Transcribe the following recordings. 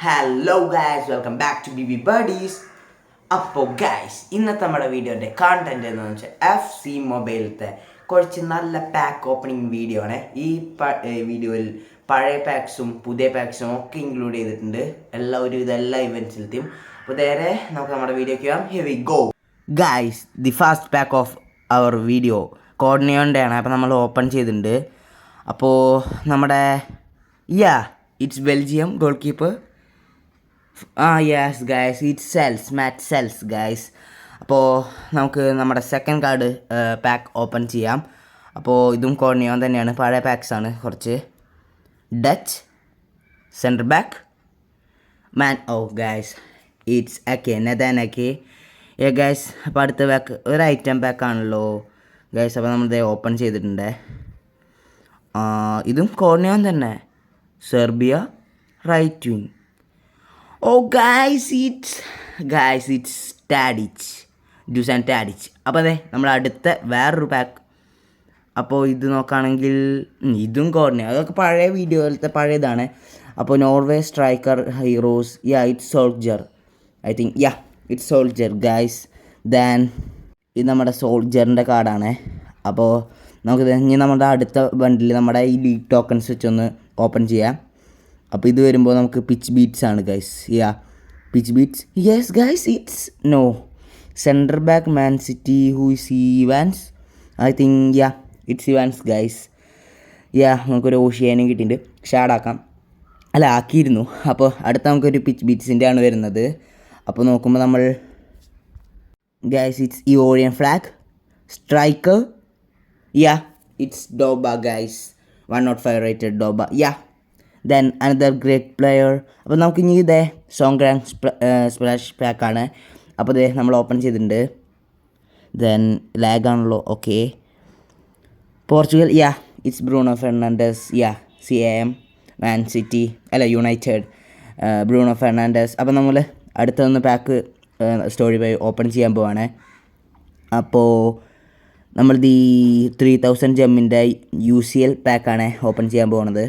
Hello guys, welcome back to B buddies. അപ്പോൾ guys, ഇന്നത്തെ നമ്മുടെ വീഡിയോൻ്റെ കണ്ടൻറ് എന്ന് വെച്ചാൽ FC മൊബൈലത്തെ കുറച്ച് നല്ല പാക്ക് ഓപ്പണിംഗ് വീഡിയോ ആണ്. ഈ വീഡിയോയിൽ പഴയ പാക്സും പുതിയ പാക്സും ഒക്കെ ഇൻക്ലൂഡ് ചെയ്തിട്ടുണ്ട്. എല്ലാ ഇവൻറ്റ്സിലെത്തിയും. അപ്പോൾ നേരെ നമുക്ക് നമ്മുടെ വീഡിയോയ്ക്ക് പോകാം. Here we go. Guys, the first pack of our video കോർണിയോൻ്റെ ആണ്. അപ്പോൾ നമ്മൾ ഓപ്പൺ ചെയ്തിട്ടുണ്ട്. അപ്പോൾ നമ്മുടെ it's Belgium goalkeeper. Yes guys, Matz Sels guys. അപ്പോൾ നമുക്ക് നമ്മുടെ സെക്കൻഡ് കാർഡ് പാക്ക് ഓപ്പൺ ചെയ്യാം. അപ്പോൾ ഇതും കോർണിയോൻ തന്നെയാണ്, പഴയ പാക്സാണ്. കുറച്ച് Dutch centre back man. Guys, it's അക്കെ നെതാനക്കെ. ഗൈസ്, അപ്പോൾ അടുത്ത പാക്ക് ഒരു ഐറ്റം പാക്കാണല്ലോ ഗൈസ്. അപ്പോൾ നമ്മളിത് ഓപ്പൺ ചെയ്തിട്ടുണ്ട്. ഇതും കോർണിയോൻ തന്നെ, സെർബിയ റൈറ്റ് വിങ്. ഇറ്റ്സ് ടാഡിച്ച്, ഡ്യൂസാൻ ടാഡിച്ച്. അപ്പോൾ അതെ നമ്മൾ അടുത്ത വേറൊരു പാക്ക്. അപ്പോൾ ഇത് നോക്കുകയാണെങ്കിൽ ഇതും കോർണിയ, അതൊക്കെ പഴയ വീഡിയോയിലത്തെ പഴയതാണ്. അപ്പോൾ Norway striker heroes. It's soldier. I think it's soldier guys. Then ഇത് നമ്മുടെ സോൾജറിൻ്റെ കാർഡാണ്. അപ്പോൾ നമുക്കിത് ഇനി നമ്മുടെ അടുത്ത ബണ്ടിൽ നമ്മുടെ ഈ ലീഗ് ടോക്കൺസ് വെച്ചൊന്ന് ഓപ്പൺ ചെയ്യാം. അപ്പോൾ ഇത് വരുമ്പോൾ നമുക്ക് പിച്ച് ബീറ്റ്സ് ആണ് guys. Pitch beats. Yes guys, it's centre back Man City. Who is Evans? I think it's Evans guys. നമുക്കൊരു ഓഷ്യാനും കിട്ടിയിട്ടുണ്ട്. ഷാഡാക്കാം, അല്ല ആക്കിയിരുന്നു. അപ്പോൾ അടുത്ത നമുക്കൊരു പിച്ച് ബീറ്റ്സിൻ്റെ ആണ് വരുന്നത്. അപ്പോൾ നോക്കുമ്പോൾ നമ്മൾ guys it's Ivorian flag striker. It's Doba guys. 105 rated Doba. Then another great player. അപ്പോൾ നമുക്ക് ഇനി ഇതേ സോങ്ഗ്രാങ് സ്പ്ലാഷ് പാക്കാണ്. അപ്പോൾ ഇതേ നമ്മൾ ഓപ്പൺ ചെയ്തിട്ടുണ്ട്. ദെൻ ലാഗാണല്ലോ. Okay, Portugal. It's Bruno Fernandes. CAM Man City, അല്ല യുണൈറ്റഡ്. Bruno Fernandes. അപ്പോൾ നമ്മൾ അടുത്തൊന്ന് പാക്ക് സ്റ്റോറി ബൈ ഓപ്പൺ ചെയ്യാൻ പോവാണ്. അപ്പോൾ നമ്മൾ ഈ 3000 ജെമ്മിൻ്റെ UCL പാക്കാണ് ഓപ്പൺ ചെയ്യാൻ പോകുന്നത്.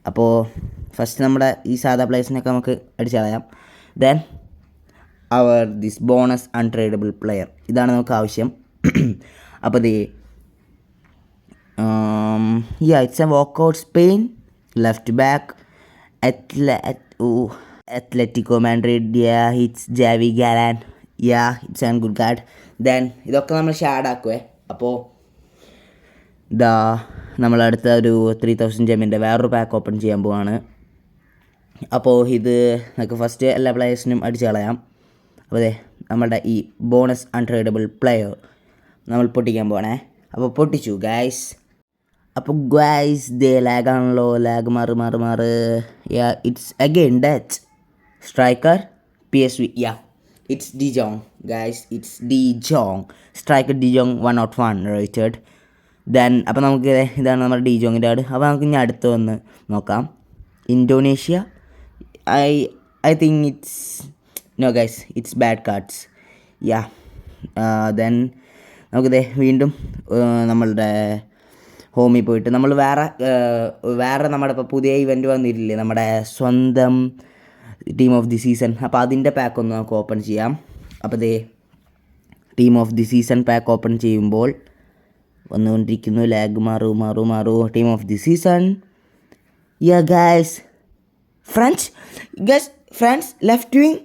അപ്പോൾ ഫസ്റ്റ് നമ്മുടെ ഈ സാധാ പ്ലേയേഴ്സിനൊക്കെ നമുക്ക് അടിച്ചു കളയാം. Then this bonus untradeable player, ഇതാണ് നമുക്ക് ആവശ്യം. അപ്പോൾ it's a walkout Spain left back Atletico Madrid. It's Javi Galan. It's an good card. Then ഇതൊക്കെ നമ്മൾ ഷാഡാക്കുവേ. അപ്പോൾ നമ്മളടുത്ത ഒരു 3000 ജെമ്മിൻ്റെ വേറൊരു പാക്ക് ഓപ്പൺ ചെയ്യാൻ പോവാണ്. അപ്പോൾ ഇത് നമുക്ക് ഫസ്റ്റ് എല്ലാ പ്ലേയേഴ്സിനും അടിച്ചു കളയാം. അപ്പോൾ നമ്മുടെ ഈ ബോണസ് അൺട്രേഡബിൾ പ്ലെയർ നമ്മൾ പൊട്ടിക്കാൻ പോവാണേ. അപ്പോൾ പൊട്ടിച്ചു ഗൈസ്. അപ്പോൾ ഗൈസ് ലാഗാണല്ലോ, ലാഗ് മാറ്. It's again Dutch striker PSV. It's de Jong guys. It's de Jong striker. De Jong 101 rated. Then അപ്പോൾ നമുക്ക് ഇതാണ് നമ്മുടെ ഡിജോങ്ങിൻ്റെ കാർഡ്. അപ്പോൾ നമുക്ക് ഇനി അടുത്ത് വന്ന് നോക്കാം. Indonesia. I think no guys, it's bad cards. Then നമുക്കിത് വീണ്ടും നമ്മളുടെ ഹോമിൽ പോയിട്ട് നമ്മൾ വേറെ നമ്മുടെ ഇപ്പോൾ പുതിയ ഇവൻറ്റ് വന്നിട്ടില്ലേ, നമ്മുടെ സ്വന്തം ടീം ഓഫ് ദി സീസൺ. അപ്പോൾ അതിൻ്റെ പാക്ക് ഒന്ന് നമുക്ക് ഓപ്പൺ ചെയ്യാം. അപ്പോൾ team of the season pack open ചെയ്യുമ്പോൾ വന്നുകൊണ്ടിരിക്കുന്നു. ലാഗ് മാറൂ. Team of the season. Guys, friends left wing.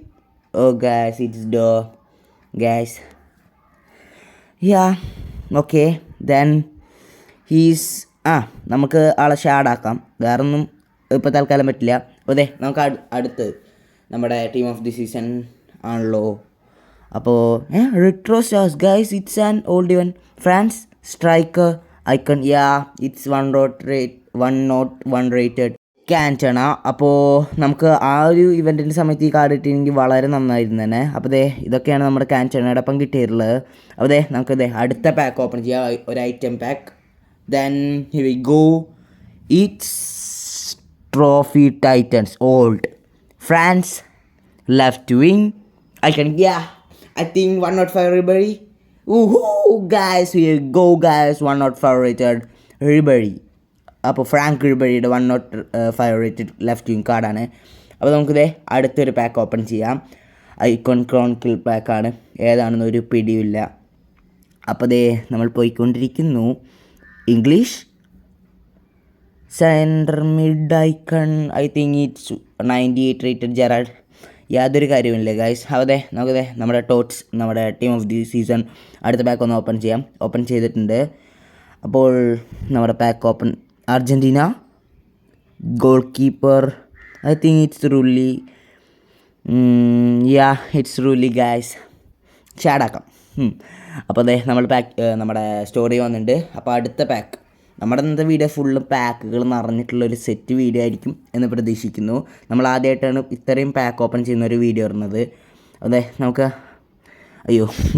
Guys, it's Doe guys. Okay. Then നമുക്ക് ആളെ ഷാഡാക്കാം. വേറൊന്നും ഇപ്പോൾ തൽക്കാലം പറ്റില്ല. അപ്പോൾ നമുക്ക് അടുത്ത് നമ്മുടെ ടീം ഓഫ് ദി സീസൺ ആണല്ലോ. അപ്പോൾ retro stars guys. It's an old ഇവൻ. France striker icon. It's 101 rated Cantona. അപ്പോൾ നമുക്ക് ആ ഒരു ഇവൻറ്റിൻ്റെ സമയത്ത് ഈ കാർഡ് കിട്ടിയെങ്കിൽ വളരെ നന്നായിരുന്നു തന്നെ. അപ്പോൾ ഇതൊക്കെയാണ് നമ്മുടെ കാൻറ്റണയുടെ ഒപ്പം കിട്ടിയിട്ടുള്ളത്. അപ്പോൾ നമുക്ക് അടുത്ത പാക്ക് ഓപ്പൺ ചെയ്യാം, ഒരു item pack. Then here we go. It's Trophy Titans old France left wing icon. I think 105 Ribery. Guys, here go guys. 105 rated Ribery. അപ്പോൾ ഫ്രാങ്ക് റിബറിയുടെ 105 റേറ്റഡ് ലെഫ്റ്റ് വിങ് കാർഡാണ്. അപ്പോൾ നമുക്കിതേ അടുത്തൊരു പാക്ക് ഓപ്പൺ ചെയ്യാം. Icon chronicle പാക്കാണ്, ഏതാണെന്നൊരു പിടിയില്ല. അപ്പോൾ ദേ നമ്മൾ പോയിക്കൊണ്ടിരിക്കുന്നു. English centre mid icon, I think it's 98 rated Gerrard. യാതൊരു കാര്യമില്ല ഗൈസ്. അതെ നമുക്കതെ നമ്മുടെ ടോട്ട്സ്, നമ്മുടെ ടീം ഓഫ് ദി സീസൺ അടുത്ത പാക്ക് ഒന്ന് ഓപ്പൺ ചെയ്യാം. ഓപ്പൺ ചെയ്തിട്ടുണ്ട്. അപ്പോൾ നമ്മുടെ pack open. Argentina goalkeeper, I think it's Rulli. It's Rulli guys. ഷാഡാക്കാം. അപ്പോൾ അതെ നമ്മൾ നമ്മുടെ സ്റ്റോറി വന്നിട്ടുണ്ട്. അപ്പോൾ അടുത്ത പാക്ക്, നമ്മുടെ ഇന്നത്തെ വീഡിയോ ഫുള്ള് പാക്കുകൾ നിറഞ്ഞിട്ടുള്ളൊരു സെറ്റ് വീഡിയോ ആയിരിക്കും എന്ന് പ്രതീക്ഷിക്കുന്നു. നമ്മൾ ആദ്യമായിട്ടാണ് ഇത്രയും പാക്ക് ഓപ്പൺ ചെയ്യുന്ന ഒരു വീഡിയോ ഇടുന്നത്. അതെ നമുക്ക്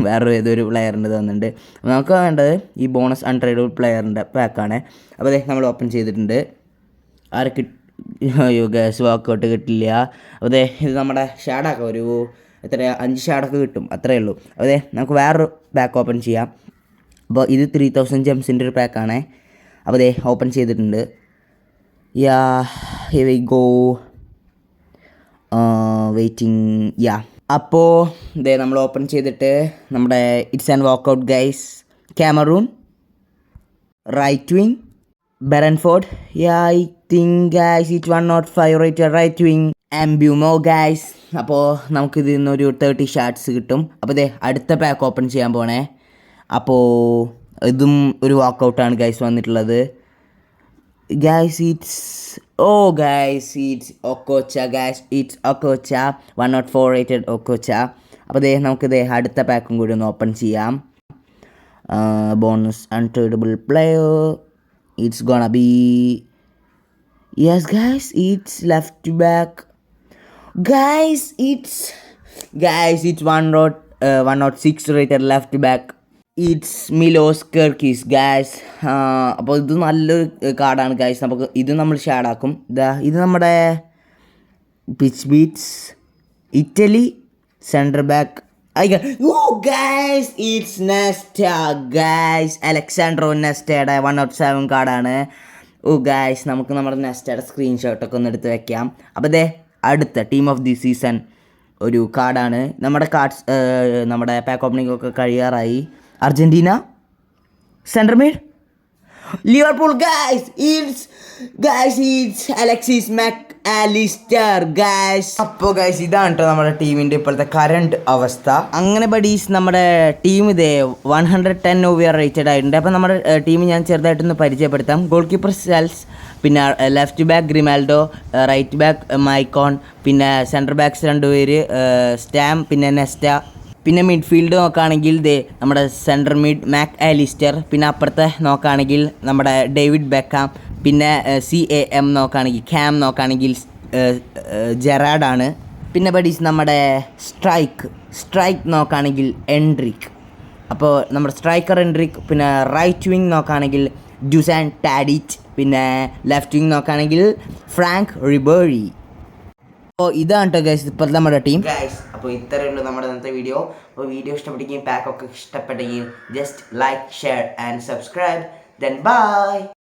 വേറൊരു ഏതൊരു പ്ലെയറിൻ്റെ വന്നിട്ടുണ്ട്. അപ്പോൾ നമുക്ക് വേണ്ടത് ഈ ബോണസ് അൺട്രേഡബിൾ പ്ലെയറിൻ്റെ പാക്കാണ്. അപ്പോൾ അതെ നമ്മൾ ഓപ്പൺ ചെയ്തിട്ടുണ്ട്. ഗ്യാസ് വാക്കൗട്ട് കിട്ടില്ല. അപ്പോൾ അതെ ഇത് നമ്മുടെ ഷാഡാക്കാം, ഒരു 5 ഷാഡൊക്കെ കിട്ടും, അത്രയേ ഉള്ളൂ. അതെ നമുക്ക് വേറൊരു പാക്ക് ഓപ്പൺ ചെയ്യാം. അപ്പോൾ ഇത് 3000 ജെംസിൻ്റെ ഒരു പാക്കാണ്. അപ്പോൾ ദേ ഓപ്പൺ ചെയ്തിട്ടുണ്ട്. Here we go, waiting. അപ്പോൾ ദേ നമ്മൾ ഓപ്പൺ ചെയ്തിട്ട് നമ്മുടെ it's and walkout guys. Cameroon right wing, Brentford. I think guys it 105 rated right wing. Mbeumo guys. അപ്പോൾ നമുക്കിതിൽ നിന്നൊരു 30 ഷാർട്ട്സ് കിട്ടും. അപ്പോൾ ദേ അടുത്ത പാക്ക് ഓപ്പൺ ചെയ്യാൻ പോണേ. അപ്പോൾ ഇതും ഒരു വാക്കൗട്ടാണ് ഗൈസ് വന്നിട്ടുള്ളത്. Guys it's Okocha guys. It's Okocha 104 rated Okocha. അപ്പോൾ നമുക്കിത് അടുത്ത പാക്കും കൂടി ഒന്ന് ഓപ്പൺ ചെയ്യാം. Bonus untradeable player, it's gonna be guys it's left back. Guys it's 106 rated left back. It's Milos Kerkez guys. അപ്പോൾ ഇത് നല്ലൊരു കാർഡാണ് ഗൈസ്. നമുക്ക് ഇത് നമ്മൾ ഷാഡാക്കും. ഇത് നമ്മുടെ pitch beats Italy centre back. Guys it's Nesta guys. Alessandro നെസ്റ്റയുടെ 107 കാർഡാണ്. ഗൈസ് നമുക്ക് നമ്മുടെ നെസ്റ്റയുടെ സ്ക്രീൻഷോട്ടൊക്കെ ഒന്ന് എടുത്ത് വെക്കാം. അപ്പോൾ അടുത്ത ടീം ഓഫ് ദി സീസൺ ഒരു കാർഡാണ്. നമ്മുടെ പാക്ക് ഓപ്പണിംഗ് ഒക്കെ കഴിയാറായി. Argentina centre mid, Liverpool guys. It's Alexis Mac Allister guys. അപ്പോൾ ഗൈസ് ഇതാണ് കേട്ടോ നമ്മുടെ ടീമിൻ്റെ ഇപ്പോഴത്തെ കറണ്ട് അവസ്ഥ. അങ്ങനെ ബഡീസ് നമ്മുടെ ടീം 110 OVR റേറ്റഡ് ആയിട്ടുണ്ട്. അപ്പോൾ നമ്മുടെ ടീം ഞാൻ ചെറുതായിട്ടൊന്ന് പരിചയപ്പെടുത്താം. ഗോൾ കീപ്പർ സെൽസ്, പിന്നെ ലെഫ്റ്റ് ബാക്ക് ഗ്രിമാൽഡോ, റൈറ്റ് ബാക്ക് മൈക്കോൺ, പിന്നെ സെൻറ്റർ ബാക്ക്സ് 2 പേര് സ്റ്റാം, പിന്നെ നെസ്റ്റ. പിന്നെ മിഡ്ഫീൽഡ് നോക്കുകയാണെങ്കിൽ നമ്മുടെ സെൻറ്റർ മിഡ് മാക് ആലിസ്റ്റർ. പിന്നെ അപ്പുറത്തെ നോക്കുകയാണെങ്കിൽ നമ്മുടെ ഡേവിഡ് ബെക്കാം. പിന്നെ CAM നോക്കുകയാണെങ്കിൽ നോക്കുകയാണെങ്കിൽ ജെറാഡാണ്. പിന്നെ ബഡീസ് നമ്മുടെ സ്ട്രൈക്ക് നോക്കുകയാണെങ്കിൽ എൻഡ്രിക്. അപ്പോൾ നമ്മുടെ സ്ട്രൈക്കർ എൻഡ്രിക്. പിന്നെ റൈറ്റ് വിങ് നോക്കുകയാണെങ്കിൽ ഡ്യൂസാൻ ടാഡിച്ച്. പിന്നെ ലെഫ്റ്റ് വിങ് നോക്കുകയാണെങ്കിൽ ഫ്രാങ്ക് റിബേറി. അപ്പോൾ ഇതാണ് കേട്ടോ ഗൈസ് ഇപ്പോഴത്തെ നമ്മുടെ ടീം ഗൈസ്. അപ്പോൾ ഇത്രയേ ഉള്ളൂ നമ്മുടെ ഇന്നത്തെ വീഡിയോ. അപ്പോൾ വീഡിയോ ഇഷ്ടപ്പെട്ടെങ്കിൽ പാക്കൊക്കെ ഇഷ്ടപ്പെട്ടെങ്കിൽ just like, share and subscribe. Then bye.